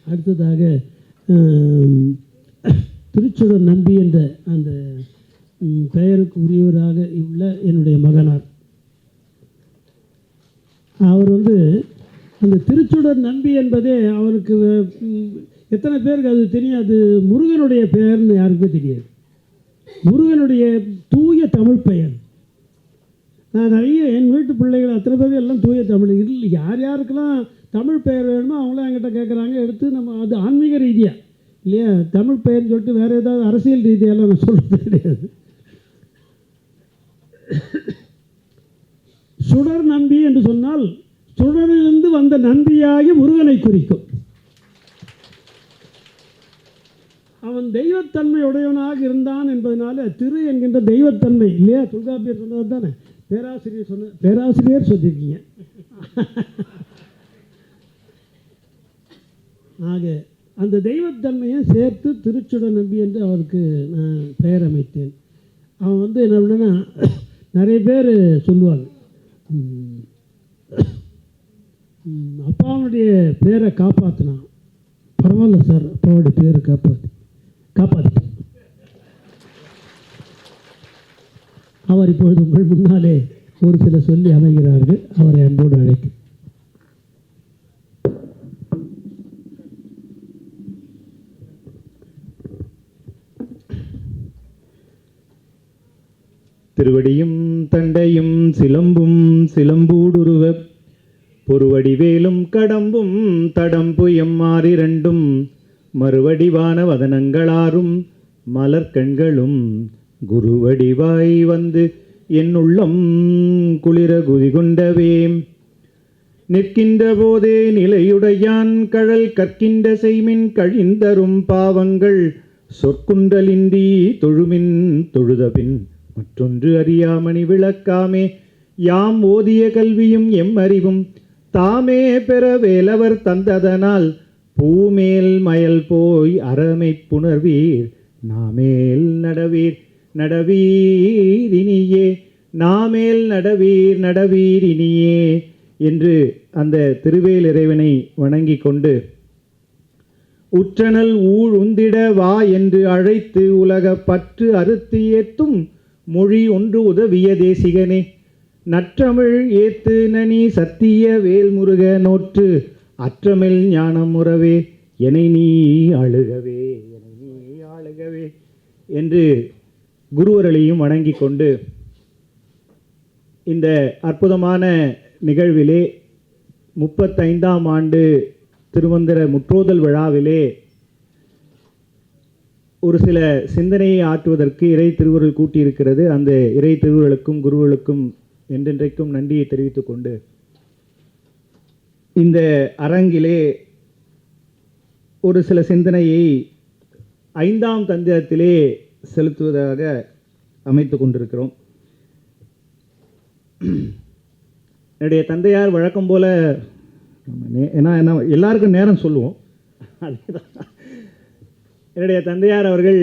அடுத்ததாக திருச்சுடர் நம்பி என்ற அந்த பெயருக்கு உரியவராக உள்ள என்னுடைய மகனார். அவர் அந்த திருச்சுடர் நம்பி என்பதே அவருக்கு எத்தனை பேருக்கு அது தெரியும்? அது முருகனுடைய பெயர்னு யாருக்குமே தெரியாது. முருகனுடைய தூய தமிழ் பெயர். நான் நிறைய என் வீட்டு பிள்ளைகள் அத்தனை பேர் எல்லாம் தூய தமிழ் இல்லை. யார் யாருக்கெல்லாம் தமிழ் பெயர் வேணுமோ அவங்களாம் என்கிட்ட கேட்குறாங்க. எடுத்து நம்ம அது ஆன்மீக ரீதியாக இல்லையா, தமிழ் பெயர்னு சொல்லிட்டு வேறு ஏதாவது அரசியல் ரீதியெல்லாம் நான் சொல்கிறது கிடையாது. சுடர் நம்பி என்று சொன்னால் சுடரிலிருந்து வந்த நம்பியாகி முருகனை குறிக்கும். அவன் தெய்வத்தன்மை உடையவனாக இருந்தான் என்பதனால திரு என்கின்ற தெய்வத்தன்மை இல்லையா, தொல்காப்பியர் சொன்னது தானே, பேராசிரியர் சொல்லியிருக்கீங்க. ஆக அந்த தெய்வத்தன்மையை சேர்த்து திருச்சுடர் நம்பி என்று அவருக்கு நான் பெயர் அமைத்தேன். அவன் என்ன பண்ணனா, நிறைய பேர் சொல்லுவாங்க அப்பாவுடைய பேரை காப்பாற்றினான். பரவாயில்ல சார், அப்பாவுடைய பேரை காப்பாற்றிட்டான். அவர் இப்பொழுது உங்கள் முன்னாலே ஒரு சில சொல்லி அமைகிறார்கள். அவரை அன்போடு அழைக்கும். திருவடியும் தண்டையும் சிலம்பும் சிலம்பூடுருவ பொருவடிவேலும் கடம்பும் தடம்பு எம்மாறிரண்டும் மறுவடிவான வதனங்களாரும் மலர்கண்களும் குருவடிவாய் வந்து என் உள்ளம் குளிர குதிகொண்டவே நிற்கின்ற போதே நிலையுடையான் கழல் கற்கின்ற செய்மின் கழிந்தரும் பாவங்கள் சொற்குண்டலின்றி தொழுமின் தொழுதபின் மற்றொன்று அறியாமணி விளக்காமே யாம் ஓதிய கல்வியும் எம் அறிவும் தாமே பெற வேலவர் தந்ததனால் பூமேல் மயல் போய் அறமை புணர்வீர் நாமேல் நடவீர் நடவீரினியே நாமேல் நடவீர் நடவீரினியே என்று அந்த திருவேல் இறைவனை வணங்கி கொண்டு உற்றனல் ஊழ் உந்திட வா என்று அழைத்து உலக பற்று அறுத்து ஏத்தும் மொழி ஒன்று உதவிய தேசிகனே நற்றமிழ் ஏத்து நனி சத்திய வேல்முருக நோற்று அற்றமிழ் ஞானம் உறவே என்னை நீ ஆளுகவே என்று குருவர்களையும் வணங்கி கொண்டு இந்த அற்புதமான நிகழ்விலே 35ஆம் ஆண்டு திருமந்திர முற்றோதல் விழாவிலே ஒரு சில சிந்தனையை ஆற்றுவதற்கு இறை திருவுருள் கூட்டியிருக்கிறது. அந்த இறை திருவுருளுக்கும் குருவுகளுக்கும் என்றென்றைக்கும் நன்றியை தெரிவித்துக் கொண்டு இந்த அரங்கிலே ஒரு சில சிந்தனையை 5ஆம் தந்திரத்திலே செலுத்துவதாக அமைத்து கொண்டிருக்கிறோம். என்னுடைய தந்தையார் வழக்கம் போல என்ன எல்லாருக்கும் நேரம் சொல்லுவோம். என்னுடைய தந்தையார் அவர்கள்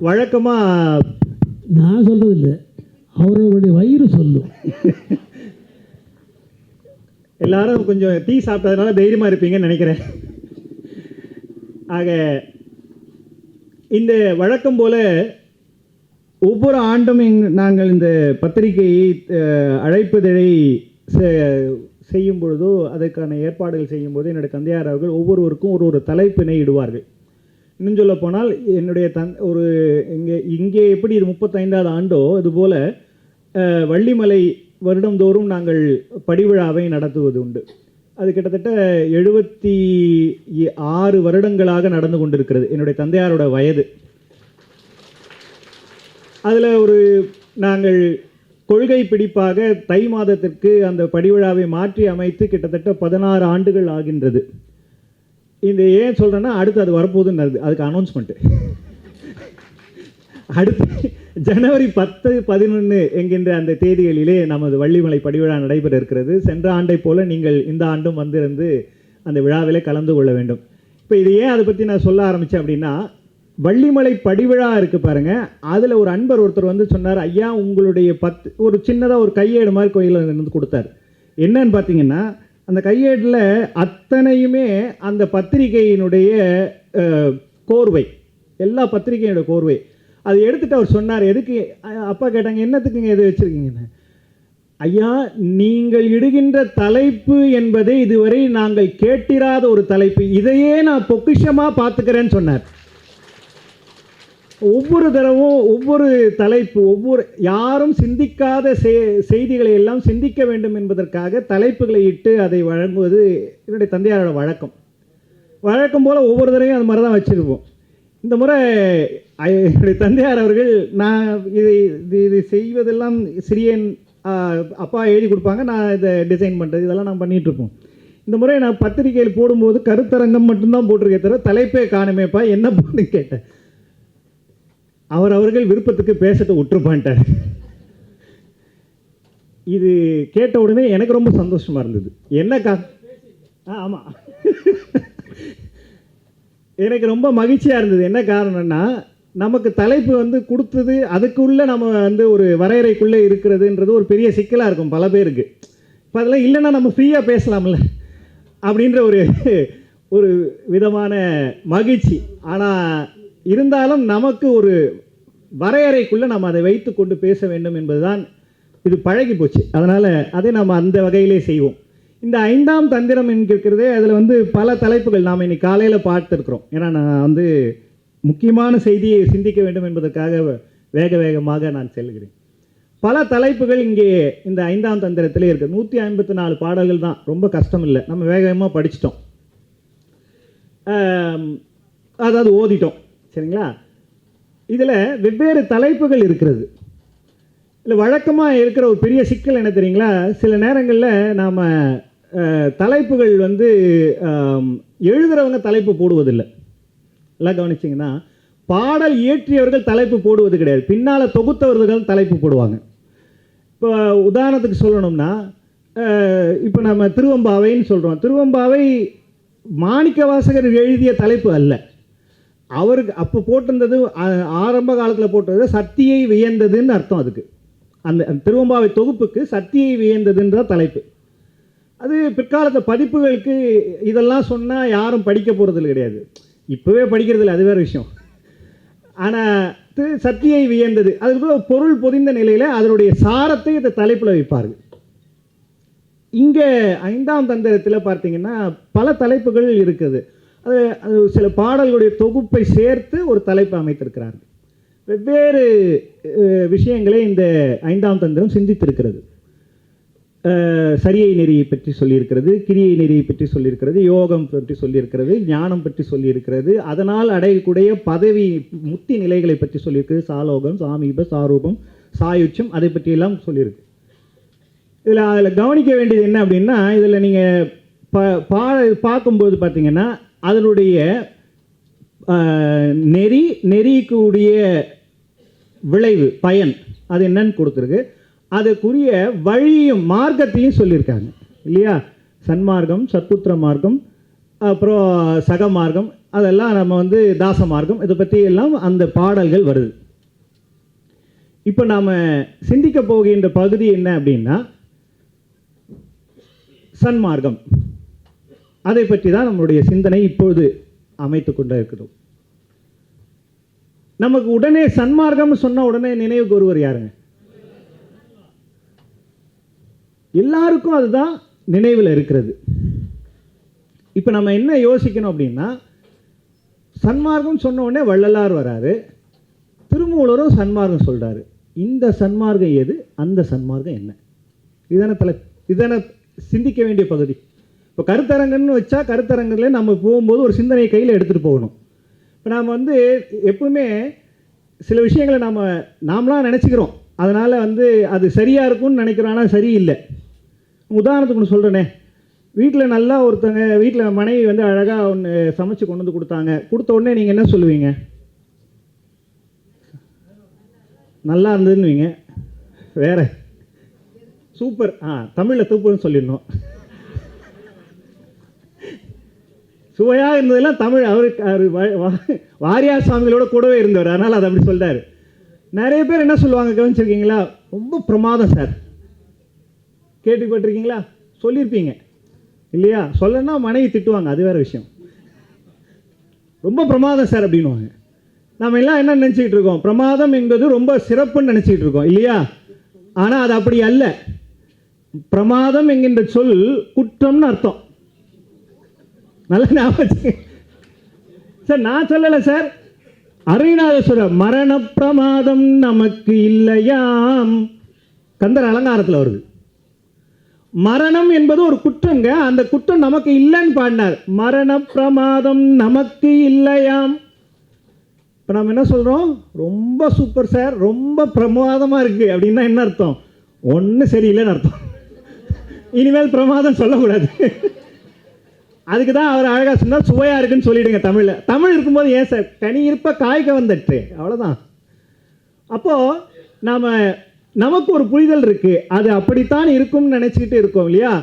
வழக்கமாக நான் சொல்றதில்லை, அவர்களுடைய வயிறு சொல்லும். எல்லாரும் கொஞ்சம் டீ சாப்பிட்டதுனால தைரியமாக இருப்பீங்கன்னு நினைக்கிறேன். ஆக இந்த வழக்கம் போல ஒவ்வொரு ஆண்டும் நாங்கள் இந்த பத்திரிகையை அழைப்பதழை செய்யும் பொழுதோ அதற்கான ஏற்பாடுகள் செய்யும்போது என்னுடைய தந்தையார் அவர்கள் ஒவ்வொருவருக்கும் ஒரு தலைப்பினை இடுவார்கள். இன்னும் சொல்ல போனால் என்னுடைய இங்கே எப்படி இது 35வது ஆண்டோ இதுபோல் வள்ளிமலை வருடந்தோறும் நாங்கள் படிவிழாவை நடத்துவது உண்டு. அது கிட்டத்தட்ட 76 வருடங்களாக நடந்து கொண்டிருக்கிறது. என்னுடைய தந்தையாரோட வயது. அதில் நாங்கள் கொள்கை பிடிப்பாக தை மாதத்திற்கு அந்த படிவிழாவை மாற்றி அமைத்து கிட்டத்தட்ட 16 ஆண்டுகள் ஆகின்றது. இந்த ஏன் சொல்கிறேன்னா அடுத்து அது வரப்போகுதுன்னு அதுக்கு அனௌன்ஸ்மெண்ட்டு. அடுத்து ஜனவரி 10, 11 என்கின்ற அந்த தேதிகளிலே நமது வள்ளிமலை படிவிழா நடைபெற இருக்கிறது. சென்ற ஆண்டை போல நீங்கள் இந்த ஆண்டும் வந்திருந்து அந்த விழாவிலே கலந்து கொள்ள வேண்டும். இப்போ இது ஏன் அதை பற்றி நான் சொல்ல ஆரம்பித்தேன் அப்படின்னா, வள்ளிமலை படிவிழா இருக்குது பாருங்கள், அதில் ஒரு அன்பர் ஒருத்தர் சொன்னார், ஐயா உங்களுடைய ஒரு சின்னதாக ஒரு கையேடு மாதிரி கோயிலில் இருந்து கொடுத்தார். என்னன்னு பார்த்தீங்கன்னா அந்த கையேட்டில் அத்தனையுமே அந்த பத்திரிகையினுடைய கோர்வை, எல்லா பத்திரிகையோட கோர்வை. அதை எடுத்துகிட்டு அவர் சொன்னார். எதுக்கு? அப்பா கேட்டாங்க, என்னத்துக்குங்க எது வச்சுருக்கீங்கன்னு. ஐயா, நீங்கள் இடுகின்ற தலைப்பு என்பதை இதுவரை நாங்கள் கேட்டிராத ஒரு தலைப்பு, இதையே நான் பொக்கிஷமாக பார்த்துக்கிறேன்னு சொன்னார். ஒவ்வொரு தடவும் ஒவ்வொரு தலைப்பு, ஒவ்வொரு யாரும் சிந்திக்காத செய்திகளை எல்லாம் சிந்திக்க வேண்டும் என்பதற்காக தலைப்புகளை இட்டு அதை வழங்குவது என்னுடைய தந்தையாரோட வழக்கம் போல் ஒவ்வொரு தடவையும் அது மாதிரி தான் வச்சுருப்போம். இந்த முறை என்னுடைய தந்தையார் அவர்கள், நான் இது செய்வதெல்லாம் சிறியன் அப்பா எழுதி கொடுப்பாங்க, நான் இதை டிசைன் பண்ணுறது, இதெல்லாம் நான் பண்ணிகிட்ருப்போம். இந்த முறை நான் பத்திரிகையில் போடும்போது கருத்தரங்கம் மட்டும்தான் போட்டிருக்கே தவிர தலைப்பே காணுமேப்பா, என்ன பண்ணு கேட்டேன். அவர்கள் விருப்பத்துக்கு பேசத்தை விட்டுருப்பான்ட்டார். இது கேட்ட உடனே எனக்கு ரொம்ப சந்தோஷமாக இருந்தது. என்ன ஆமாம், எனக்கு ரொம்ப மகிழ்ச்சியாக இருந்தது. என்ன காரணம்னா, நமக்கு தலைப்பு கொடுத்தது, அதுக்குள்ளே நம்ம ஒரு வரையறைக்குள்ளே இருக்கிறதுன்றது ஒரு பெரிய சிக்கலாக இருக்கும் பல பேருக்கு. இப்போ அதெல்லாம் இல்லைன்னா நம்ம ஃப்ரீயாக பேசலாம்ல அப்படின்ற ஒரு விதமான மகிழ்ச்சி. ஆனால் இருந்தாலும் நமக்கு ஒரு வரையறைக்குள்ளே நம்ம அதை வைத்து கொண்டு பேச வேண்டும் என்பதுதான் இது பழகி போச்சு. அதனால் அதை நம்ம அந்த வகையிலே செய்வோம். இந்த 5ஆம் தந்திரம் என்கிறதே அதில் பல தலைப்புகள் நாம் இன்னைக்கு காலையில் பார்த்துருக்குறோம். ஏன்னா நான் முக்கியமான செய்தியை சிந்திக்க வேண்டும் என்பதற்காக வேகமாக நான் செல்கிறேன். பல தலைப்புகள் இங்கே இந்த 5ஆம் தந்திரத்திலே இருக்குது. 154 பாடல்கள் தான், ரொம்ப கஷ்டம் இல்லை, நம்ம வேகமாக படிச்சிட்டோம், அதாவது ஓதிட்டோம், சரிங்களா? இதில் வெவ்வேறு தலைப்புகள் இருக்கிறது. இல்லை, வழக்கமாக இருக்கிற ஒரு பெரிய சிக்கல் என்ன தெரியுங்களா? சில நேரங்களில் நாம் தலைப்புகள் எழுதுகிறவங்க தலைப்பு போடுவதில்லை. எல்லாம் கவனிச்சிங்கன்னா, பாடல் இயற்றியவர்கள் தலைப்பு போடுவது கிடையாது, பின்னால் தொகுத்தவர்கள் தலைப்பு போடுவாங்க. இப்போ உதாரணத்துக்கு சொல்லணும்னா, இப்போ நம்ம திருவம்பாவைன்னு சொல்கிறோம். திருவம்பாவை மாணிக்க வாசகர் எழுதிய தலைப்பு அல்ல. அவருக்கு அப்போ போட்டிருந்தது, ஆரம்ப காலத்தில் போட்டது சக்தியை வியந்ததுன்னு அர்த்தம். அதுக்கு அந்த திருவம்பாவை தொகுப்புக்கு சக்தியை வியந்ததுன்ற தலைப்பு. அது பிற்காலத்து பதிப்புகளுக்கு இதெல்லாம் சொன்னால் யாரும் படிக்க போகிறதில்ல கிடையாது, இப்போவே படிக்கிறதில்ல, அது வேறு விஷயம். ஆனால் சக்தியை வியந்தது, அதுக்கு பொருள் பொதிந்த நிலையில் அதனுடைய சாரத்தை இந்த தலைப்பில் வைப்பார்கள். இங்கே 5ஆம் தந்திரத்தில் பார்த்தீங்கன்னா பல தலைப்புகள் இருக்குது. அது சில பாடல்களுடைய தொகுப்பை சேர்த்து ஒரு தலைப்பு அமைத்திருக்கிறார்கள். வெவ்வேறு விஷயங்களை இந்த 5ஆம் தந்திரம் சிந்தித்திருக்கிறது. சரியை நெறியை பற்றி சொல்லியிருக்கிறது, கிரியை நெறியை பற்றி சொல்லியிருக்கிறது, யோகம் பற்றி சொல்லியிருக்கிறது, ஞானம் பற்றி சொல்லியிருக்கிறது, அதனால் அடையக்கூடிய பதவி முத்தி நிலைகளை பற்றி சொல்லியிருக்கிறது, சாலோகம், சாமீப, சாரூபம், சாயுச்சம், அதை பற்றியெல்லாம் சொல்லியிருக்கு. அதில் கவனிக்க வேண்டியது என்ன அப்படின்னா, இதில் நீங்கள் பார்க்கும்போது பார்த்தீங்கன்னா அதனுடைய நெறிக்குரிய விளைவு, பயன், அது என்னன்னு கொடுத்துருக்கு. அதுக்குரிய வழியும் மார்க்கத்தையும் சொல்லியிருக்காங்க இல்லையா? சன்மார்க்கம், சத்புத்திர மார்க்கம், அப்புறம் சக மார்க்கம், அதெல்லாம் நம்ம தாச மார்க்கம், இதை பற்றி எல்லாம் அந்த பாடல்கள் வருது. இப்போ நாம் சிந்திக்க போகின்ற பகுதி என்ன அப்படின்னா, சன்மார்க்கம். அதை பற்றி தான் நம்மளுடைய சிந்தனை இப்பொழுது அமைத்து கொண்டு இருக்கிறோம். நமக்கு உடனே சன்மார்க்கம் சொன்ன உடனே நினைவுக்கு ஒருவர் யாருங்க? எல்லாருக்கும் அதுதான் நினைவில் இருக்கிறது. இப்போ நம்ம என்ன யோசிக்கணும் அப்படின்னா, சன்மார்க்கம் சொன்ன உடனே வள்ளலார் வராரு, திருமூலரும் சன்மார்க்கம் சொல்றாரு. இந்த சன்மார்க்கம் எது, அந்த சன்மார்க்கம் என்ன? இதான சிந்திக்க வேண்டிய பகுதி. இப்போ கருத்தரங்கன்னு வச்சா கருத்தரங்கில் நம்ம போகும்போது ஒரு சிந்தனையை கையில் எடுத்துகிட்டு போகணும். இப்போ நாம் எப்பவுமே சில விஷயங்களை நாமளாக நினச்சிக்கிறோம், அதனால் அது சரியாக இருக்கும்னு நினைக்கிறோம், ஆனால் சரியில்லை. உதாரணத்துக்கு ஒன்று சொல்கிறேனே, வீட்டில் நல்லா ஒருத்தங்க வீட்டில் மனைவி அழகாக ஒன்று சமைச்சு கொண்டு கொடுத்தாங்க. கொடுத்த உடனே நீங்கள் என்ன சொல்லுவீங்க? நல்லா இருந்ததுன்னுவீங்க. வேற சூப்பர், தமிழில் சூப்பர்னு சொல்லிடணும். சுவையாக இருந்ததெல்லாம் தமிழ். அவருக்கு வாரியார் சுவாமிகளோட கூடவே இருந்தவர், அதனால் அதை அப்படி சொல்கிறார். நிறைய பேர் என்ன சொல்லுவாங்க கவனிச்சிருக்கீங்களா? ரொம்ப பிரமாதம் சார், கேட்டுப்பட்டிருக்கீங்களா? சொல்லியிருப்பீங்க. இல்லையா? சொல்லனா மனைவி திட்டுவாங்க, அது வேற விஷயம். ரொம்ப பிரமாதம் சார் அப்படின்னுவாங்க. நம்ம எல்லாம் என்ன நினச்சிக்கிட்டு இருக்கோம்? பிரமாதம் என்பது ரொம்ப சிறப்புன்னு நினச்சிக்கிட்டு இருக்கோம் இல்லையா? ஆனால் அது அப்படி அல்ல. பிரமாதம் என்கின்ற சொல் குற்றம்னு அர்த்தம். நல்ல ஞாபகம் சார், நான் சொல்லலை சார், அருணாதேஸ்வரர் மரண பிரமாதம் நமக்கு இல்லையாம், கந்தர் அலங்காரத்தில் வருது. மரணம் என்பது ஒரு குற்றங்க, அந்த குற்றம் நமக்கு இல்லைன்னு பாடினார். மரண பிரமாதம் நமக்கு இல்லையாம். இப்போ நம்ம என்ன சொல்கிறோம்? ரொம்ப சூப்பர் சார், ரொம்ப பிரமாதமாக இருக்குது அப்படின்னா என்ன அர்த்தம்? ஒன்றும் சரியில்லைன்னு அர்த்தம். இனிமேல் பிரமாதம் சொல்லக்கூடாது. அதுக்கு தான் அவர் அழகாக சொன்னார், சுவையாக இருக்குன்னு சொல்லிடுங்க தமிழில். தமிழ் இருக்கும்போது ஏன் சார் கனி இருப்ப காய்க்க வந்துட்டு, அவ்வளோதான். அப்போது நாம் நமக்கு ஒரு புரிதல் இருக்குது, அது அப்படித்தான் இருக்கும்னு நினச்சிக்கிட்டு இருக்கோம் இல்லையா?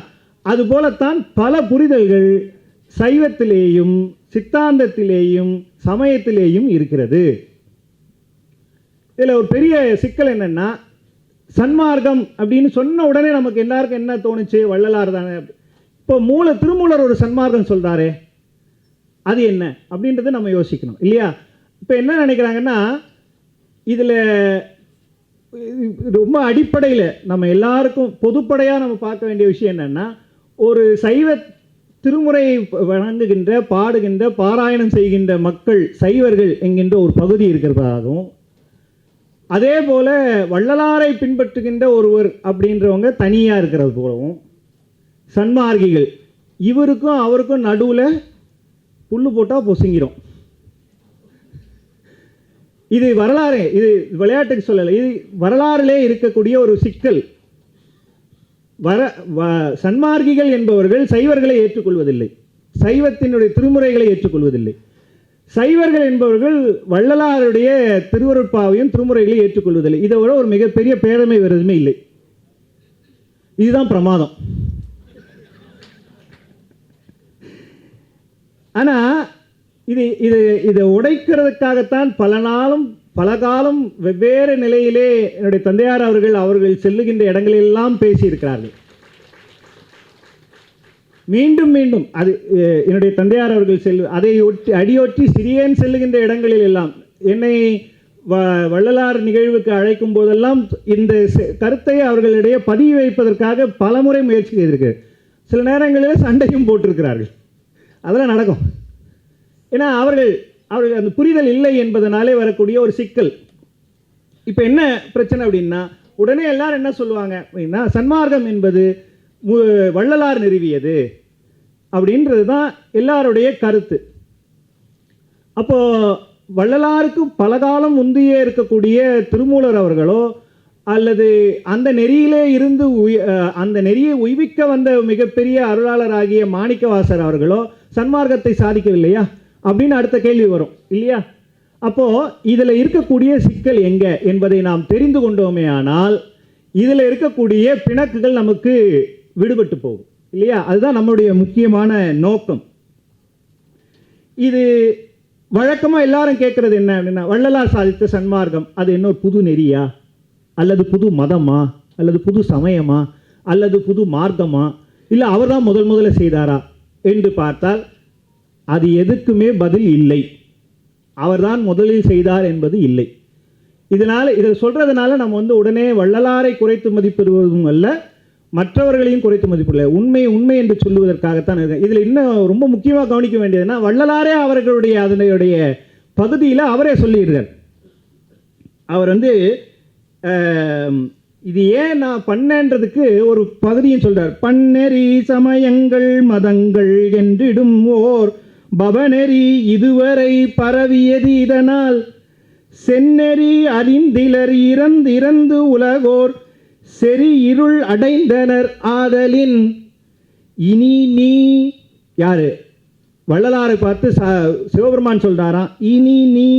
அதுபோலத்தான் பல புரிதல்கள் சைவத்திலேயும் சித்தாந்தத்திலேயும் சமயத்திலேயும் இருக்கிறது. இதில் ஒரு பெரிய சிக்கல் என்னென்னா, சன்மார்க்கம் அப்படின்னு சொன்ன உடனே நமக்கு எல்லாருக்கும் என்ன தோணுச்சு? வள்ளலார் தானே. இப்போ திருமூலர் ஒரு சன்மார்க்கம் சொல்கிறாரே, அது என்ன அப்படின்றத நம்ம யோசிக்கணும் இல்லையா? இப்போ என்ன நினைக்கிறாங்கன்னா, இதில் ரொம்ப அடிப்படையில் நம்ம எல்லாருக்கும் பொதுப்படையாக நம்ம பார்க்க வேண்டிய விஷயம் என்னென்னா, ஒரு சைவ திருமுறை வணங்குகின்ற, பாடுகின்ற, பாராயணம் செய்கின்ற மக்கள் சைவர்கள் என்கின்ற ஒரு பகுதி இருக்கிறதாகவும், அதே போல் வள்ளலாரை பின்பற்றுகின்ற ஒருவர் அப்படின்றவங்க தனியாக இருக்கிறது போலவும், சன்மார்க்கிகள் இவருக்கும் அவருக்கும் நடுவில் புல்லு போட்டால் பொசுங்கிறோம். இது வரலாறு, இது விளையாட்டுக்கு சொல்லலை, இது வரலாறிலே இருக்கக்கூடிய ஒரு சிக்கல். சன்மார்க்கிகள் என்பவர்கள் சைவர்களை ஏற்றுக்கொள்வதில்லை, சைவத்தினுடைய திருமுறைகளை ஏற்றுக்கொள்வதில்லை. சைவர்கள் என்பவர்கள் வள்ளலாருடைய திருவருட்பாவையும் திருமுறைகளை ஏற்றுக்கொள்வதில்லை. இதை விட ஒரு மிகப்பெரிய பேதமை வருதுமே இல்லை. இதுதான் பிரமாதம். ஆனால் இதை உடைக்கிறதுக்காகத்தான் பல காலம் வெவ்வேறு நிலையிலே என்னுடைய தந்தையார் அவர்கள் செல்லுகின்ற இடங்களெல்லாம் பேசியிருக்கிறார்கள். மீண்டும் மீண்டும் அது என்னுடைய தந்தையார் அவர்கள் அதை அடியொற்றி சிறியன் செல்லுகின்ற இடங்களில் எல்லாம் என்னை வள்ளலார் நிகழ்வுக்கு அழைக்கும் போதெல்லாம் இந்த கருத்தை அவர்களிடையே பதிவு வைப்பதற்காக பலமுறை முயற்சி செய்திருக்கிறார். சில நேரங்களில் சண்டையும் போட்டிருக்கிறார்கள். அதெல்லாம் நடக்கும். ஏன்னா அவர்கள் அந்த புரிதல் இல்லை என்பதனாலே வரக்கூடிய ஒரு சிக்கல். இப்போ என்ன பிரச்சனை அப்படின்னா, உடனே எல்லாரும் என்ன சொல்லுவாங்க அப்படின்னா, சன்மார்க்கம் என்பது வள்ளலார் நிறுவியது அப்படின்றது தான் எல்லாருடைய கருத்து. அப்போது வள்ளலாருக்கு பல காலம் முந்தையே இருக்கக்கூடிய திருமூலர் அவர்களோ அல்லது அந்த நெறியிலே இருந்து அந்த நெறியை உய்விக்க வந்த மிகப்பெரிய அருளாளராகிய மாணிக்கவாசர் அவர்களோ சன்மார்க்கத்தை சாதிக்கவில்லையா அப்படின்னு அடுத்த கேள்வி வரும் இல்லையா? அப்போது இதில் இருக்கக்கூடிய சிக்கல் எங்கே என்பதை நாம் தெரிந்து கொண்டோமே ஆனால் இதில் இருக்கக்கூடிய பிணக்குகள் நமக்கு விடுபட்டு போகும் இல்லையா? அதுதான் நம்முடைய முக்கியமான நோக்கம். இது வழக்கமாக எல்லாரும் கேட்குறது என்ன அப்படின்னா, வள்ளலார் சாதித்த சன்மார்க்கம் அது என்ன ஒரு புது நெறியா, அல்லது புது மதமா, அல்லது புது சமயமா, அல்லது புது மார்க்கமா, இல்லை அவர் தான் முதல்ல செய்தாரா என்று பார்த்தால் அது எதுக்குமே பதில் இல்லை. அவர்தான் முதலில் செய்தார் என்பது இல்லை. இதை சொல்றதுனால நம்ம உடனே வள்ளலாரை குறைத்து மதிப்பிடுவதும் அல்ல, மற்றவர்களையும் குறைத்து மதிப்பிடல. உண்மை என்று சொல்லுவதற்காகத்தான் இதில் இன்னும் ரொம்ப முக்கியமாக கவனிக்க வேண்டியதுன்னா, வள்ளலாரே அவர்களுடைய அதனுடைய பகுதியில் அவரே சொல்லிடுறார். அவர் இது ஏன் நான் பண்ணேன்றதுக்கு ஒரு பகுதியும் சொல்றார். பன்னெறி சமயங்கள் மதங்கள் என்றிடும் ஓர் பவநெறி இதுவரை பரவியது, இதனால் செந்நெறி அறிந்திலர் இறந்து உலகோர் செறி இருள் அடைந்தனர் ஆதலின். இனி நீ யாரு? வள்ளலாரை பார்த்து சிவபெருமான் சொல்றாராம், இனி நீ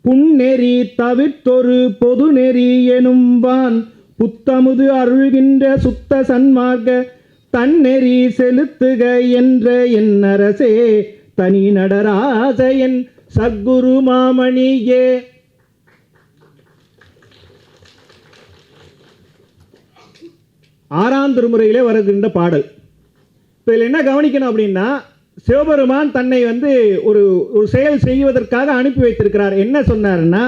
புன்னெறி தவிர்த்தொரு பொது நெறி எனும்பான் புத்தமுது அருள்கின்ற சுத்த சன்மார்க்க தன்னெறி செலுத்துக என்ற என் அரசே தனி நடராசையன் சத்குரு மாமணியே. ஆறாம் திருமுறையிலே வருகின்ற பாடல். இப்போ இதில் என்ன கவனிக்கணும் அப்படின்னா, சிவபெருமான் தன்னை வந்து ஒரு ஒரு செயல் செய்வதற்காக அனுப்பி வைத்திருக்கிறார். என்ன சொன்னார்னா,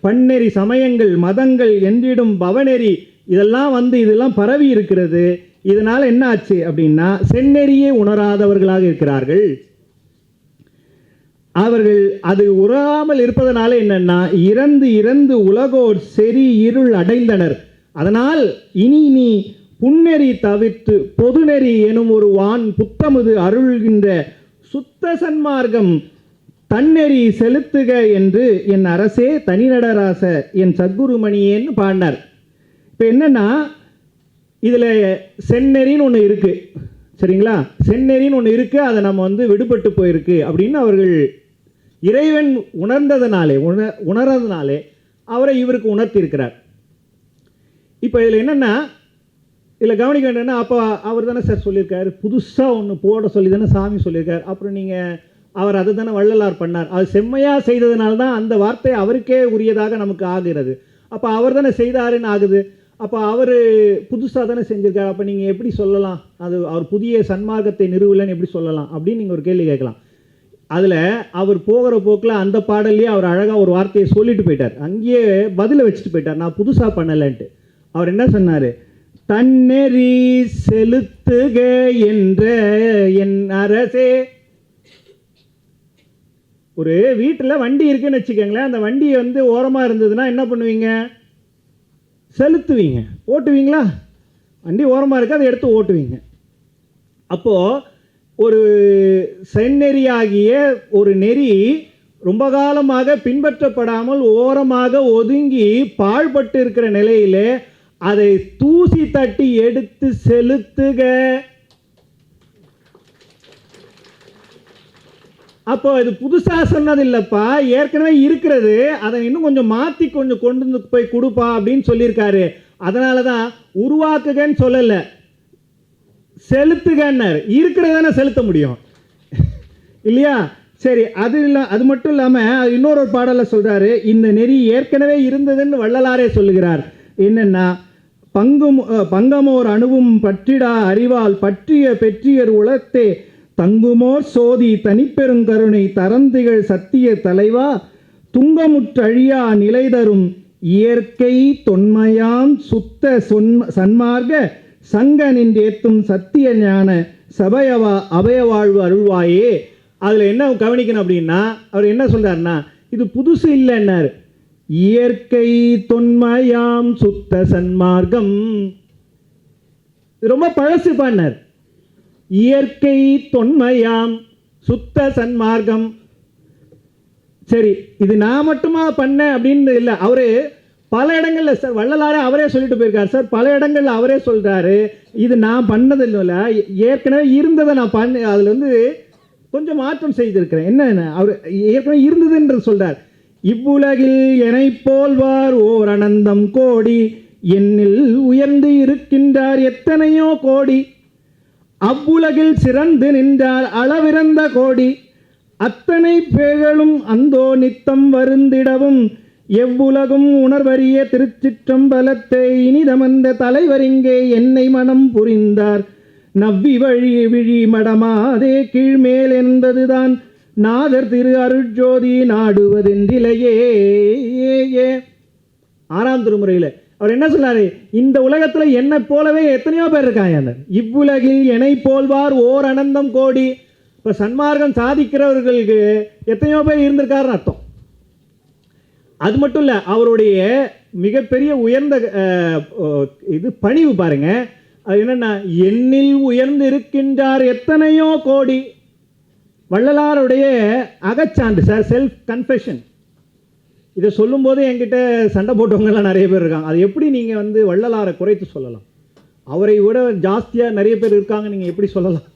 பன்னெறி சமயங்கள் மதங்கள் என்றிடும் பவநெறி இதெல்லாம் பரவி இருக்கிறது. இதனால் என்ன ஆச்சு அப்படின்னா, செந்நெறியே உணராதவர்களாக இருக்கிறார்கள். அவர்கள் அது உறாமல் இருப்பதனால என்னன்னா, இறந்து இறந்து உலகோர் செறி இருள் அடைந்தனர். அதனால் இனி நீ புன்னெறி தவிர்த்து பொதுநெறி எனும் ஒரு வான் புத்தமுது அருள்கின்ற சுத்த சன்மார்க்கம் தன்னெறி செலுத்துக என்று என் அரசே தனிநடராச என் சத்குருமணியேன்னு பாடினார். இப்போ என்னன்னா, இதில் செந்நெறின்னு ஒன்று இருக்குது, சரிங்களா? செந்நெறின்னு ஒன்று இருக்குது, அதை நம்ம வந்து விடுபட்டு போயிருக்கு அப்படின்னு அவர்கள் இறைவன் உணர்றதுனாலே அவரை இவருக்கு உணர்த்தியிருக்கிறார். இப்போ இதில் என்னென்னா, இதில் கவனிக்க வேண்டியன்னா, அப்போ அவர் தானே சார் சொல்லியிருக்காரு, புதுசாக ஒன்று போட சொல்லி தானே சாமி சொல்லியிருக்கார். அப்புறம் நீங்கள் அவர் அதை தானே வள்ளலார் பண்ணார். அது செம்மையாக செய்ததுனால தான் அந்த வார்த்தை அவருக்கே உரியதாக நமக்கு ஆகிறது. அப்போ அவர் தானே செய்தாருன்னு ஆகுது. அப்போ அவர் புதுசாக தானே செஞ்சுருக்கார். அப்போ நீங்கள் எப்படி சொல்லலாம், அது அவர் புதிய சன்மார்க்கத்தை நிறுவலன்னு எப்படி சொல்லலாம் அப்படின்னு நீங்கள் ஒரு கேள்வி கேட்கலாம். அதில் அவர் போகிற போக்கில் அந்த பாடல்லையே அவர் அழகாக ஒரு வார்த்தையை சொல்லிட்டு போயிட்டார். அங்கேயே பதிலை வச்சுட்டு போயிட்டார், நான் புதுசாக பண்ணலைன்ட்டு. அவர் என்ன சொன்னார், தன்னெறி செலுத்துக என்ற என் அரசே. ஒரு வீட்டில் வண்டி இருக்குன்னு வச்சுக்கோங்களேன், அந்த வண்டி வந்து ஓரமாக இருந்ததுன்னா என்ன பண்ணுவீங்க, செலுத்துவீங்க, ஓட்டுவீங்களா? வண்டி ஓரமாக இருக்குது, அதை எடுத்து ஓட்டுவீங்க. அப்போது ஒரு செந்நெறியாகிய ஒரு நெறி ரொம்ப காலமாக பின்பற்றப்படாமல் ஓரமாக ஒதுங்கி பாழ்பட்டு இருக்கிற நிலையிலே அதை தூசி தட்டி எடுத்து செலுத்துக. அப்போ இது புதுசாக சொன்னதில்லைப்பா, ஏற்கனவே இருக்கிறது, அதை இன்னும் கொஞ்சம் மாற்றி கொஞ்சம் கொண்டு வந்து போய் கொடுப்பா அப்படின்னு சொல்லியிருக்காரு. அதனால தான் உருவாக்குகன்னு சொல்லலை, செலுத்துகன்னார். இருக்கிறதானே செலுத்த முடியும் இல்லையா? சரி, அது மட்டும் இல்லாமல் இன்னொரு பாடலில் சொல்கிறாரு, இந்த நெறி ஏற்கனவே இருந்ததுன்னு வள்ளலாரே சொல்லுகிறார். என்னென்னா, பங்கமோர் அணுவும் பற்றிடா அறிவால் பற்றிய பெற்றியர் உளத்தே தங்குமோர் சோதி தனிப்பெருங்கருணை தரந்திகள் சத்திய தலைவா துங்கமுற்றழியா நிலை தரும் இயற்கை தொன்மையாம் சுத்த சன்மார்க்க சங்க நின்றேத்தும் சத்திய ஞான சபயவா அபயவாழ்வு அருள்வாயே. அதில் என்ன கவனிக்கணும் அப்படின்னா, அவர் என்ன சொல்றாருன்னா, இது புதுசு இல்லைன்னாரு. இயற்கை தொன்மையாம் சுத்த சன்மார்க்கம், ரொம்ப பழசு பண்ணார். இயற்கை தொன்மையாம் சுத்த சன்மார்க்கம். சரி, இது நான் மட்டுமா பண்ணேன் அப்படின்னு இல்லை, அவரு பல இடங்கள்ல சார் வள்ளலாரே அவரே சொல்லிட்டு போயிருக்காரு சார். பல இடங்கள்ல அவரே சொல்றாரு, இது நான் பண்ணது இல்லை, ஏற்கனவே இருந்ததை நான் பண்ண, அதுல வந்து கொஞ்சம் மாற்றம் செய்திருக்கிறேன். என்ன அவர் ஏற்கனவே இருந்ததுன்ற சொல்றார். இவ்வுலகில் என்னை போல்வார் ஓர் அனந்தம் கோடி, என்னில் உயர்ந்து இருக்கின்றார் எத்தனையோ கோடி, அவ்வுலகில் சிறந்து நின்றார் அளவிறந்த கோடி, அத்தனை பேர்களும் அந்தோ நித்தம் வருந்திடவும் எவ்வுலகும் உணர்வறிய திருச்சிற்றம்பலத்தை இனிதமந்த தலைவரிங்கே என்னை மனம் புரிந்தார், நவ்வி வழி விழி மடமாதே கீழ்மேல் என்பதுதான் நாதர் திரு அருட்ஜோதி நாடுவதென்றிலையே. 6ஆம் திருமுறையில் அவர் என்ன சொன்னாரு, இந்த உலகத்துல என்னை போலவே எத்தனையோ பேர் இருக்காங்க, இவ்வுலகில் என்னை போல்வார் ஓர் அனந்தம் கோடி. இப்ப சன்மார்க்கம் சாதிக்கிறவர்களுக்கு எத்தனையோ பேர் இருந்திருக்காருன்னு அர்த்தம். அது மட்டும் இல்ல, அவருடைய மிகப்பெரிய உயர்ந்த இது பணிவு பாருங்க. அது என்னன்னா, எண்ணில் உயர்ந்து இருக்கின்றார் எத்தனையோ கோடி. வள்ளலாருடைய அகச்சான்று சார், செல்ஃப் கன்ஃபெஷன். இதை சொல்லும் போது என்கிட்ட சண்டை போட்டவங்கலாம் நிறைய பேர் இருக்காங்க. அது எப்படி நீங்கள் வந்து வள்ளலாரை குறைத்து சொல்லலாம்? அவரை விட ஜாஸ்தியாக நிறைய பேர் இருக்காங்க, நீங்கள் எப்படி சொல்லலாம்?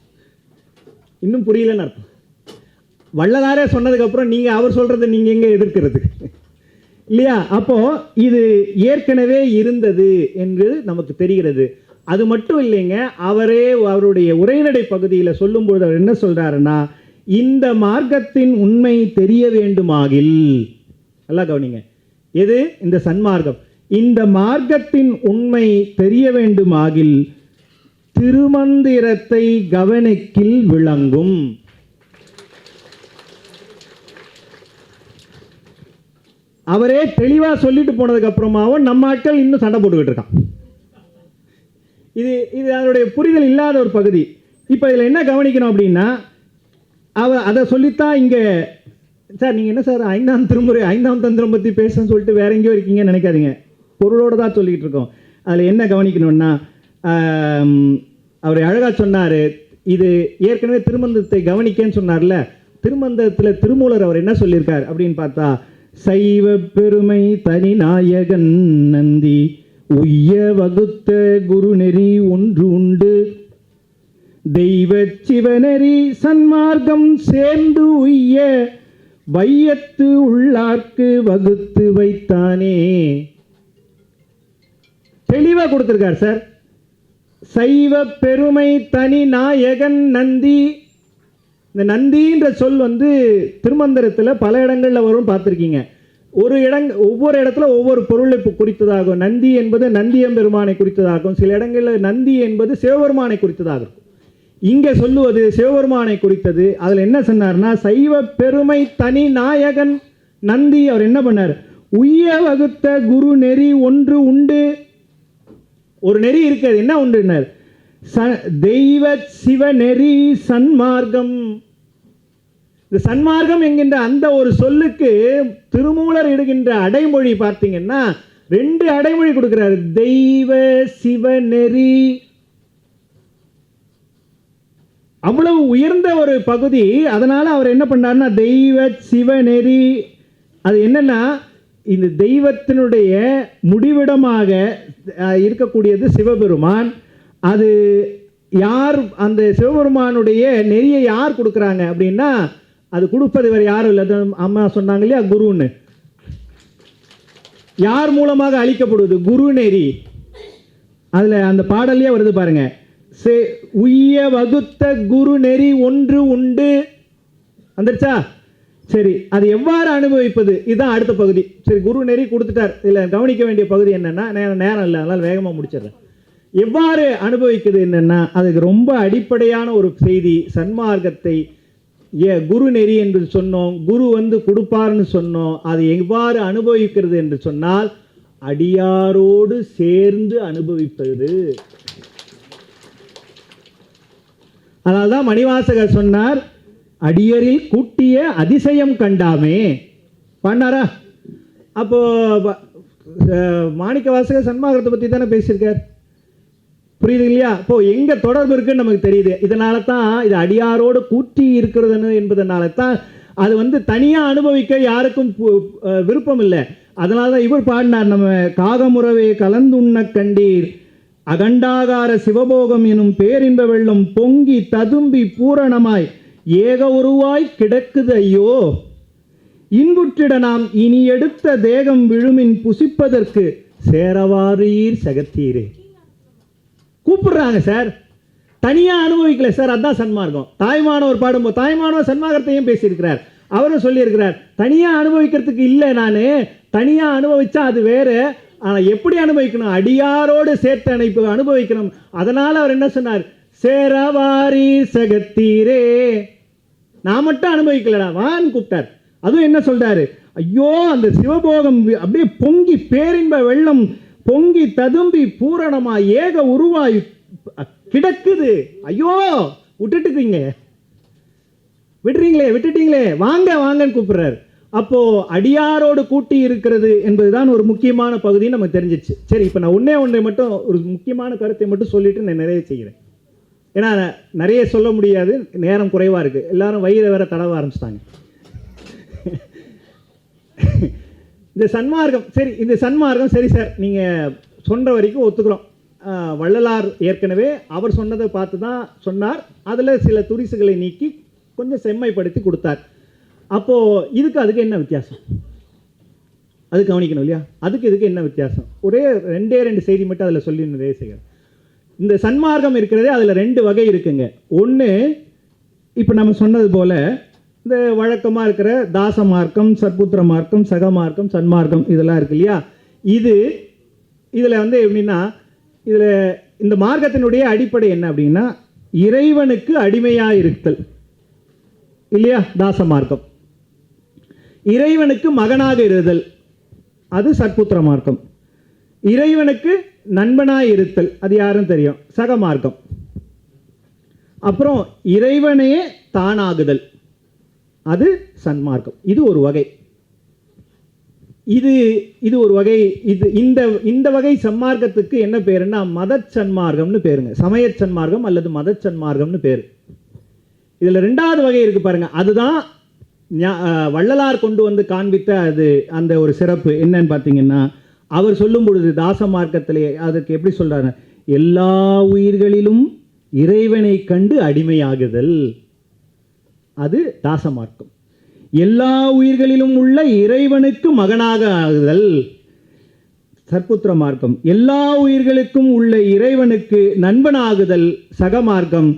இன்னும் புரியலன்னு அர்த்தம். வள்ளலாரே சொன்னதுக்கப்புறம் நீங்கள் அவர் சொல்கிறத நீங்கள் எங்கே எதிர்க்கிறது இல்லையா? அப்போது இது ஏற்கனவே இருந்தது என்று நமக்கு தெரிகிறது. அது மட்டும் இல்லைங்க, அவரே அவருடைய உரைநடை பகுதியில் சொல்லும்போது அவர் என்ன சொல்கிறாருன்னா, இந்த மார்க்கத்தின் உண்மை தெரிய வேண்டுமாகில், நல்லா கவனிங்க, எது இந்த சன்மார்க்கம், இந்த மார்க்கத்தின் உண்மை தெரிய வேண்டுமாகில் திருமந்திரத்தை கவனிக்கில் விளங்கும். அவரே தெளிவா சொல்லிட்டு போனதுக்கு அப்புறமாவும் நம்ம ஆட்கள் இன்னும் சண்டை போட்டுக்கிட்டு இருக்கான். இது அதனுடைய புரிதல் இல்லாத ஒரு பகுதி. இப்போ இதில் என்ன கவனிக்கணும் அப்படின்னா, அதை சொல்லித்தான் இங்கே சார் நீங்கள் என்ன சார் 5ஆம் திருமுறை 5ஆம் தந்திரம் பற்றி பேசுன்னு சொல்லிட்டு வேற எங்கேயோ இருக்கீங்கன்னு நினைக்காதீங்க. பொருளோடு தான் சொல்லிக்கிட்டு இருக்கோம். அதில் என்ன கவனிக்கணும்னா, அவர் அழகாக சொன்னார், இது ஏற்கனவே திருமந்திரத்தை கவனிக்கன்னு சொன்னார்ல, திருமந்திரத்தில் திருமூலர் அவர் என்ன சொல்லியிருக்கார் அப்படின்னு பார்த்தா, சைவ பெருமை தனி நாயகன் நந்தி உய்ய வகுத்த குருநெறி ஒன்று உண்டு, தெய்வ சிவநெறி சன்மார்க்கம் சேர்ந்து உய்ய வையத்து உள்ளார்க்கு வகுத்து வைத்தானே. தெளிவா கொடுத்திருக்கார் சார். சைவ பெருமை தனி நாயகன் நந்தி. இந்த நந்தின்ற சொல் திருமந்திரத்தில் பல இடங்களில் வரும், பார்த்துருக்கீங்க. ஒவ்வொரு இடத்துல ஒவ்வொரு பொருளை குறித்ததாகும். நந்தி என்பது நந்தியம்பெருமானை குறித்ததாகும். சில இடங்களில் நந்தி என்பது சிவபெருமானை குறித்ததாகும். இங்கே சொல்லுவது சிவபெருமானை குறித்தது. அதில் என்ன சொன்னார்னா, சைவ பெருமை தனி நாயகன் நந்தி. அவர் என்ன பண்ணார், உய்ய வகுத்த குரு நெறி ஒன்று உண்டு. ஒரு நெறி இருக்கிறது, என்ன உண்டுனர், தெய்வ சிவ நெறி சன்மார்க்கம். இந்த சன்மார்க்கம் என்கின்ற அந்த ஒரு சொல்லுக்கு திருமூலர் இடுகின்ற அடைமொழி பார்த்தீங்கன்னா 2 அடைமொழி கொடுக்கிறார். தெய்வ சிவ நெறி, அவ்வளவு உயர்ந்த ஒரு பகுதி. அதனால அவர் என்ன பண்ணார்னா, தெய்வ சிவநெறி. அது என்னன்னா, இந்த தெய்வத்தினுடைய முடிவிடமாக இருக்கக்கூடியது சிவபெருமான். அது யார், அந்த சிவபெருமானுடைய நெறியை யார் கொடுக்குறாங்க அப்படின்னா, அது கொடுப்பது வேறு யாரும் இல்லை. அம்மா சொன்னாங்க இல்லையா, குருன்னு. யார் மூலமாக அளிக்கப்படுவது, குரு நெறி. அதுல அந்த பாடல்லையே வருது பாருங்க, உய்ய வகுத்த குரு நெறி ஒன்று உண்டு. வந்துருச்சா? சரி, அது எவ்வாறு அனுபவிப்பது, இதுதான் அடுத்த பகுதி. சரி, குரு நெறி கொடுத்துட்டார். இதில் கவனிக்க வேண்டிய பகுதி என்னன்னா, நேரம் இல்லை, அதனால் வேகமாக முடிச்சிடுறேன். எவ்வாறு அனுபவிக்குது என்னன்னா, அதுக்கு ரொம்ப அடிப்படையான ஒரு செய்தி. சன்மார்க்கத்தை குரு நெறி என்று சொன்னோம், குரு கொடுப்பார்னு சொன்னோம். அது எவ்வாறு அனுபவிக்கிறது என்று சொன்னால், அடியாரோடு சேர்ந்து அனுபவிப்பது. அதனால்தான் மணிவாசகர் சொன்னார், அடியரில் கூட்டிய அதிசயம் கண்டாமே பண்ணாரா. அப்போ மாணிக்க வாசகர் சன்மார்க்கத்தை பற்றி தானே பேசியிருக்கார். புரியுது இல்லையா? இப்போ எங்க தொடர்பு இருக்குன்னு நமக்கு தெரியுது. இதனால தான் இது அடியாரோடு கூட்டி இருக்கிறது என்பதனால தான் அது தனியா அனுபவிக்க யாருக்கும் விருப்பம் இல்லை. அதனால தான் இவர் பாடினார், நம்ம காகமுறவே கலந்துண்ண கண்டீர் அகண்டாகார சிவபோகம் எனும் பேரின்ப வெள்ளம் பொங்கி ததும்பி பூரணமாய் ஏக உருவாய் கிடக்குது ஐயோ, இன்புற்றிட நாம் இனி எடுத்த தேகம் விழுமின் புசிப்பதற்கு சேரவாரீர் சகத்தீரே. கூப்பிடுறாங்க சார், தனியா அனுபவிக்கல சார். அதான் சன்மார்க்கம். தாய்மானவர் பாடும்போது தாய்மானவர் சன்மார்க்கத்தையும் பேசியிருக்கிறார். அவரும் சொல்லியிருக்கிறார், தனியா அனுபவிக்கிறதுக்கு இல்லை, நான் தனியா அனுபவிச்சா அது வேற. ஆனால் எப்படி அனுபவிக்கணும், அடியாரோடு சேர்த்து அனுபவிக்கணும். அதனால அவர் என்ன சொன்னார், சேரவாரி சகத்தீரே. நான் மட்டும் அனுபவிக்கலடா, வான்னு கூப்பிட்டார். அதுவும் என்ன சொல்றாரு, ஐயோ அந்த சிவபோகம் அப்படியே பொங்கி பேரின்ப வெள்ளம் பொங்கி ததும்பி பூரணமா ஏக உருவாய் கிடக்குது. ஐயோ விட்டுட்டீங்களே, வாங்க வாங்கன்னு கூப்பிடுறாரு. அப்போ அடியாரோடு கூட்டி இருக்கிறது என்பதுதான் ஒரு முக்கியமான பகுதி நமக்கு தெரிஞ்சிச்சு. சரி, இப்போ நான் ஒன்றை மட்டும் ஒரு முக்கியமான கருத்தை மட்டும் சொல்லிட்டு நான் நிறைய செய்கிறேன். ஏன்னா நிறைய சொல்ல முடியாது, நேரம் குறைவா இருக்கு. எல்லாரும் வயிறு வேற தடவ ஆரம்பிச்சிட்டாங்க. இந்த சன்மார்க்கம் சரி சார், நீங்க சொல்ற வரைக்கும் ஒத்துக்கிறோம். வள்ளலார் ஏற்கனவே அவர் சொன்னதை பார்த்து தான் சொன்னார். அதுல சில துரிசுகளை நீக்கி கொஞ்சம் செம்மைப்படுத்தி கொடுத்தார். அப்போ அதுக்கு என்ன வித்தியாசம், அது கவனிக்கணும் இல்லையா? இதுக்கு என்ன வித்தியாசம்? ஒரே ரெண்டு செய்தி மட்டும் அதில் சொல்லி நிறைய செய்யணும். இந்த சன்மார்க்கம் இருக்கிறதே அதில் 2 வகை இருக்குங்க. ஒன்று, இப்போ நம்ம சொன்னது போல இந்த வழக்கமாக இருக்கிற தாச மார்க்கம், சத்புத்திர மார்க்கம், சகமார்க்கம், சன்மார்க்கம் இதெல்லாம் இருக்கு இல்லையா? இதில் எப்படின்னா, இதில் இந்த மார்க்கத்தினுடைய அடிப்படை என்ன அப்படின்னா, இறைவனுக்கு அடிமையாக இருத்தல் இல்லையா, தாச மார்க்கம். இறைவனுக்கு மகனாக இருத்தல், அது சத்புத்திர மார்க்கம். இறைவனுக்கு நண்பனாய் இருத்தல், அது யாரும் தெரியும், சக மார்க்கம். அப்புறம் இறைவனையே தானாகுதல், அது சன்மார்க்கம். இது ஒரு வகை. இது ஒரு வகை. இந்த வகை சன்மார்க்கத்துக்கு என்ன பேருன்னா மத சன்மார்க்கம்னு பேருங்க. சமய சன்மார்க்கம் அல்லது மத சன்மார்க்கம்னு பேரு. இதுல ரெண்டாவது வகை இருக்கு பாருங்க, அதுதான் வள்ளலார் கொண்டு வந்து காண்பித்த அந்த ஒரு சிறப்பு என்னன்னு பார்த்தீங்கன்னா, அவர் சொல்லும் பொழுது தாச மார்க்கத்திலே அதுக்கு எப்படி சொல்றாரு, எல்லா உயிர்களிலும் இறைவனை கண்டு அடிமையாகுதல், அது தாச மார்க்கம். எல்லா உயிர்களிலும் உள்ள இறைவனுக்கு மகனாக ஆகுதல் சற்புத்திர மார்க்கம். எல்லா உயிர்களுக்கும் உள்ள இறைவனுக்கு நண்பனாகுதல் சக மார்க்கம்.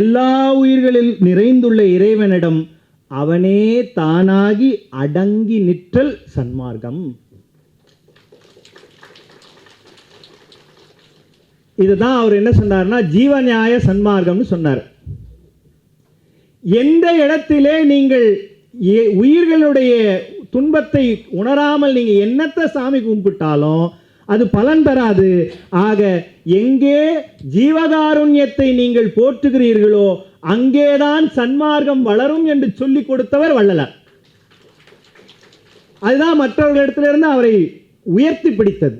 எல்லா உயிர்களில் நிறைந்துள்ள இறைவனிடம் அவனே தானாகி அடங்கி நிற்றல் சன்மார்க்கம். இதுதான் அவர் என்ன சொன்னார்னா ஜீவநியாய சன்மார்க்கம்னு சொன்னார். எந்த இடத்திலே நீங்கள் உயிர்களுடைய துன்பத்தை உணராமல் நீங்க என்னத்தை சாமி கும்பிட்டாலும் அது பலன் தராது. ஆக எங்கே ஜீவகாருண்யத்தை நீங்கள் போற்றுகிறீர்களோ அங்கேதான் சன்மார்க்கம் வளரும் என்று சொல்லிக் கொடுத்தவர் வள்ளலார். அதுதான் மற்றவர்களிடத்திலிருந்து அவரை உயர்த்தி பிடித்தது.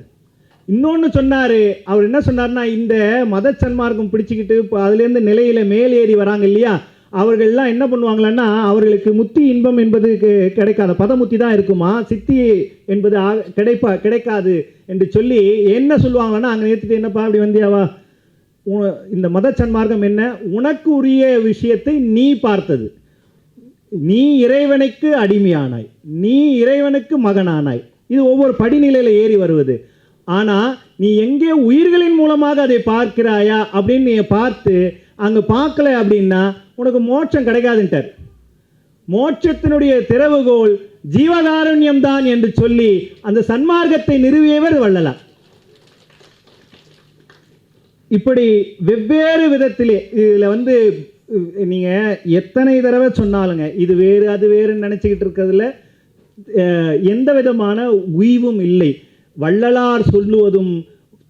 இன்னொன்று சொன்னாரு, அவர் என்ன சொன்னார்னா, இந்த மத சன்மார்க்கம் பிடிச்சிக்கிட்டு அதுலேருந்து நிலையில மேலேறி வராங்க இல்லையா, அவர்கள்லாம் என்ன பண்ணுவாங்களான்னா, அவர்களுக்கு முத்தி இன்பம் என்பது கிடைக்காத, பதமுத்தி தான் இருக்குமா, சித்தி என்பது கிடைக்காது என்று சொல்லி என்ன சொல்லுவாங்களான்னா, அங்கே நிறுத்திட்டு என்னப்பா அப்படி வந்தியாவா, இந்த மத சன்மார்க்கம் என்ன, உனக்கு உரிய விஷயத்தை நீ பார்த்தது, நீ இறைவனுக்கு அடிமையானாய், நீ இறைவனுக்கு மகனானாய். இது ஒவ்வொரு படிநிலையில் ஏறி வருவது. ஆனால் நீ எங்கே உயிர்களின் மூலமாக அதை பார்க்கிறாயா அப்படின்னு நீ பார்த்து அங்கே பார்க்கல அப்படின்னா உனக்கு மோட்சம் கிடைக்காதுன்ட்டார். மோட்சத்தினுடைய திறவுகோல் ஜீவகாருண்யம் தான் என்று சொல்லி அந்த சன்மார்க்கத்தை நிறுவியவர் வள்ளலார். இப்படி வெவ்வேறு விதத்திலே இதில் நீங்கள் எத்தனை தடவை சொன்னாலுங்க இது வேறு அது வேறுன்னு நினச்சிக்கிட்டு இருக்கிறதுல எந்த விதமான உய்வும் இல்லை. வள்ளலார் சொல்லுவதும்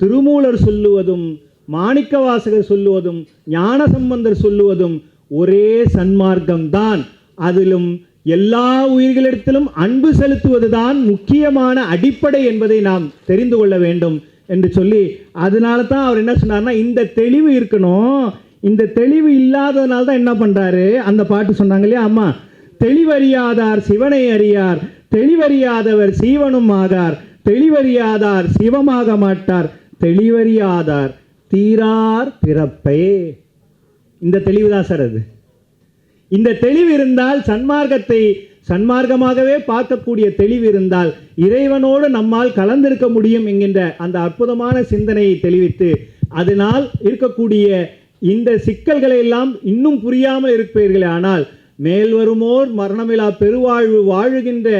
திருமூலர் சொல்லுவதும் மாணிக்கவாசகர் சொல்லுவதும் ஞானசம்பந்தர் சொல்லுவதும் ஒரே சன்மார்க்கம்தான். அதிலும் எல்லா உயிர்களிடத்திலும் அன்பு செலுத்துவதுதான் முக்கியமான அடிப்படை என்பதை நாம் தெரிந்து கொள்ள வேண்டும் என்று சொல்லி, அதனால தான் அவர் என்ன சொன்னார்னா, இந்த தெளிவு இருக்கணும். இந்த தெளிவு இல்லாததுனால தான் என்ன பண்றாரு, அந்த பாட்டு சொன்னாங்க இல்லையா அம்மா, தெளிவறியாதார் சிவனை அறியார், தெளிவறியாதவர் சீவனும் ஆகார், தெளிவறியாதார் சிவமாக மாட்டார், தெளிவறியாதார் தீரார் பிறப்பே. இந்த தெளிவு தான் சார் அது. இந்த தெளிவு இருந்தால் சன்மார்க்கத்தை சன்மார்க்கமாகவே பார்க்கக்கூடிய தெளிவு இருந்தால் இறைவனோடு நம்மால் கலந்திருக்க முடியும் என்கின்ற அந்த அற்புதமான சிந்தனையை தெளிவித்து, அதனால் இருக்கக்கூடிய இந்த சிக்கல்களை எல்லாம் இன்னும் புரியாமல் இருப்பீர்களே, ஆனால் மேல் வருமோர் மரணமிலா பெருவாழ்வு வாழுகின்ற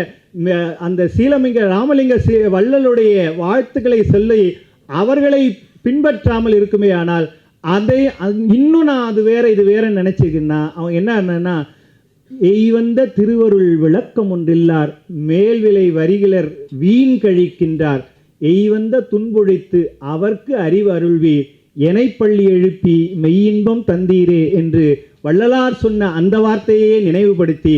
அந்த சீலமிங்க ராமலிங்க வள்ளலுடைய வாழ்த்துக்களை சொல்லி அவர்களை பின்பற்றாமல் இருக்குமே, ஆனால் அதை இன்னும் நான் அது வேற இது வேற நினைச்சிருக்கேன்னா அவன் என்னன்னா, எய்வந்த திருவருள் விளக்கம் ஒன்றில்லார் மேல்விலை வரிகளர் வீண் கழிக்கின்றார், எய்வந்த துன்பொழித்து அவர்க்கு அறிவு அருள்வீர் எனை பள்ளி எழுப்பி மெய்யின்பம் தந்தீரே என்று வள்ளலார் சொன்ன அந்த வார்த்தையே நினைவுபடுத்தி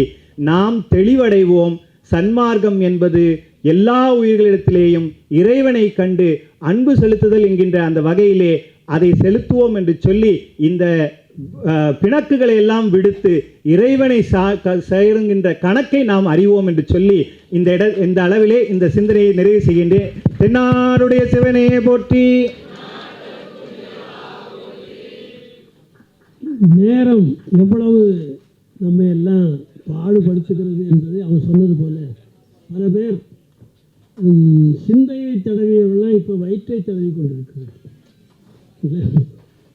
நாம் தெளிவடைவோம். சன்மார்க்கம் என்பது எல்லா உயிர்களிடத்திலேயும் இறைவனை கண்டு அன்பு செலுத்துதல் என்கின்ற அந்த வகையிலே அதை செலுத்துவோம் என்று சொல்லி இந்த பிணக்குகளை எல்லாம் விடுத்து இறைவனை சேருகின்ற கணக்கை நாம் அறிவோம் என்று சொல்லி இந்த அளவிலே இந்த சிந்தனையை நிறைவு செய்கின்றேன். தென்னாருடைய சிவனையே போற்றி. நேரம் எவ்வளவு நம்ம எல்லாம் பாடுபடுத்துகிறது என்பதை அவர் சொன்னது போல பல பேர் சிந்தையை தடவியவர்கள்லாம் இப்போ வயிற்றை தடவி கொண்டிருக்கிறார்.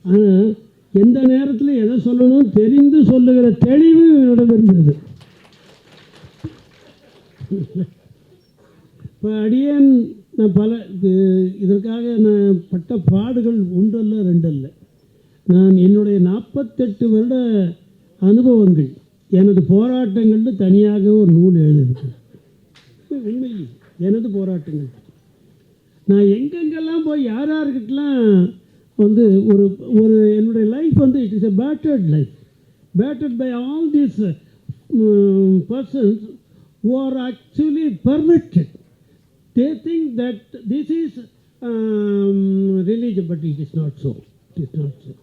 ஆனால் எந்த நேரத்தில் எதை சொல்லணும் தெரிந்து சொல்லுகிற தெளிவு இவரிடம் இருந்தது. இப்போ அடியேன் நான் இதற்காக நான் பட்ட பாடுகள் ஒன்றல்ல ரெண்டல்ல. நான் என்னுடைய 48 வருட அனுபவங்கள், எனது போராட்டங்கள்னு தனியாக ஒரு நூல் எழுதியிருக்கேன். உண்மையில் எனது போராட்டங்கள் நான் எங்கெங்கெல்லாம் போய் யார் யாருக்கிட்டலாம் வந்து ஒரு ஒரு என்னுடைய லைஃப் வந்து it is a battered life, battered by all these persons who are actually perverted. They think that this is religion, but it is not so. It is not so.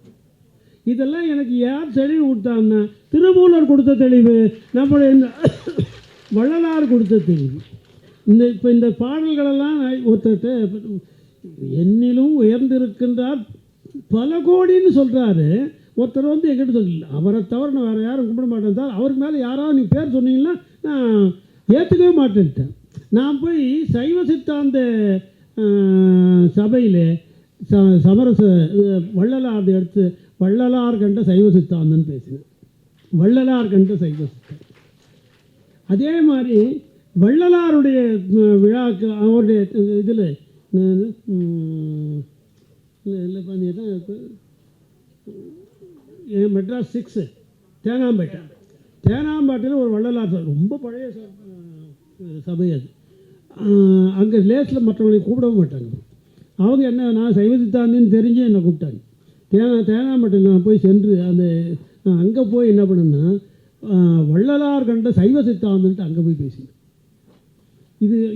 இதெல்லாம் எனக்கு யார் தெளிவு கொடுத்தாங்கன்னா, திருமூலர் கொடுத்த தெளிவு, நம்முடைய இந்த வள்ளலார் கொடுத்த தெளிவு. இப்போ இந்த பாடல்களெல்லாம் ஒருத்தட்ட என்னிலும் உயர்ந்திருக்கின்றார் பல கோடின்னு சொல்கிறாரு. ஒருத்தர் வந்து எங்கிட்ட சொல்லல, அவரை தவிர நான் வேறு யாரும் கும்பிட மாட்டேன் சார், அவருக்கு மேலே யாராவது நீங்கள் பேர் சொன்னீங்கன்னா நான் ஏற்றுக்கவே மாட்டேன்ட்டேன். நான் போய் சைவ சித்தாந்த சபையில் சமரச வள்ளலார் எடுத்து வள்ளலார் கண்ட சைவ சித்தாந்தன்னு பேசினேன். வள்ளலார் கண்ட சைவ சித்தாந்தம். அதே மாதிரி வள்ளலாருடைய விழாக்கு அவருடைய இதில் இல்லை பார்த்தீங்கன்னா மெட்ராஸ் 6 தேனாம்பேட்டையில் ஒரு வள்ளலார் ரொம்ப பழைய சபை அது. அங்கே லேஸில் மற்றவங்களை கூப்பிடவும் மாட்டாங்க. அவங்க என்ன, நான் சைவ சித்தாந்தின்னு தெரிஞ்சு என்னை கூப்பிட்டாங்க. தேனாம்பேட்டையில் நான் போய் சென்று அங்கே போய் என்ன பண்ணேன்னா, வள்ளலார் கண்ட சைவ சித்தாந்தன்ட்டு அங்கே போய் பேசினேன்.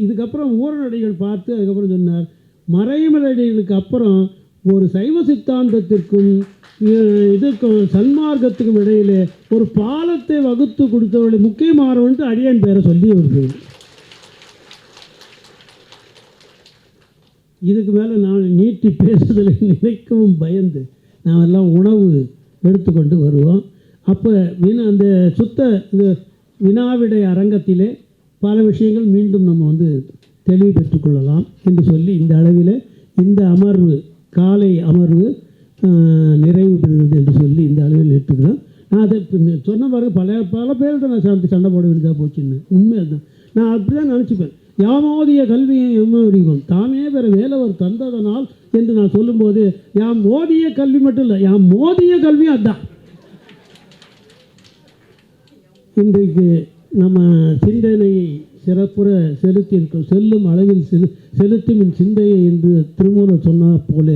இதுக்கப்புறம் ஊரநடிகள் பார்த்து அதுக்கப்புறம் சொன்னார், மறைமலடிகளுக்கு அப்புறம் ஒரு சைவ சித்தாந்தத்திற்கும் இதுக்கும் சன்மார்க்கத்துக்கும் இடையிலே ஒரு பாலத்தை வகுத்து கொடுத்தவர்களை முக்கியமானவன்ட்டு அடியேன் பேரை சொல்லி வருது. இதுக்கு மேலே நான் நீட்டி பேசுதலை நினைக்கவும் பயந்து நாம் எல்லாம் உணவு எடுத்துக்கொண்டு வருவோம். அப்போ அந்த வினாவிடை அரங்கத்திலே பல விஷயங்கள் மீண்டும் நம்ம வந்து தெளிவு பெற்றுக்கொள்ளலாம் என்று சொல்லி இந்த அளவில் இந்த அமர்வு, காலை அமர்வு நிறைவு பெறுகிறது என்று சொல்லி இந்த அளவில் ஏற்றுக்கிறேன். நான் அதை சொன்ன பிறகு பல பேர்கிட்ட நான் சண்டை போட வேண்டியதாக போச்சுன்னு உண்மை அதுதான். நான் அப்படி தான் நினச்சிப்பேன். யாமோதிய கல்வியை எம்மறிவோம் தாமே பெற வேலவர் தந்ததனால் என்று நான் சொல்லும்போது, யாம் ஓதிய கல்வி மட்டும் இல்லை, யாம் மோதிய கல்வியும் அதுதான். இன்றைக்கு நம்ம சிந்தனையை சிறப்புற செலுத்தியிருக்கோம். செல்லும் அளவில் செலுத்தும் என் சிந்தையை என்று திருமூலர் சொன்ன போல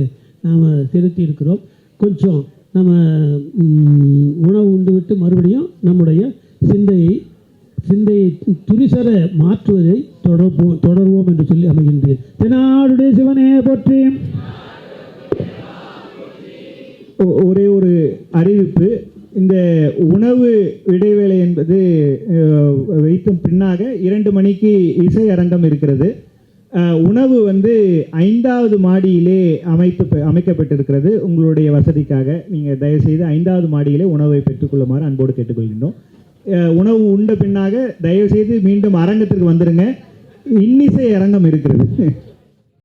நாம் செலுத்தியிருக்கிறோம். கொஞ்சம் நம்ம உணவு உண்டு விட்டு மறுபடியும் நம்முடைய சிந்தையை துரிசர மாற்றுவதை தொடர்வோம் என்று சொல்லி அமைகின்றேன். தென்னாடுடைய சிவனே போற்றி. ஒரே ஒரு அறிவிப்பு, இந்த உணவு இடைவேளை என்பது வைத்த பின்னாக 2 மணிக்கு இசை அரங்கம் இருக்கிறது. உணவு வந்து 5வது மாடியிலே அமைக்கப்பட்டிருக்கிறது. உங்களுடைய வசதிக்காக நீங்கள் தயவுசெய்து 5வது மாடியிலே உணவை பெற்றுக்கொள்ளுமாறு அன்போடு கேட்டுக்கொள்கின்றோம். உணவு உண்ட பின்னாக தயவுசெய்து மீண்டும் அரங்கத்திற்கு வந்துடுங்க. இன்னிசை அரங்கம் இருக்கிறது.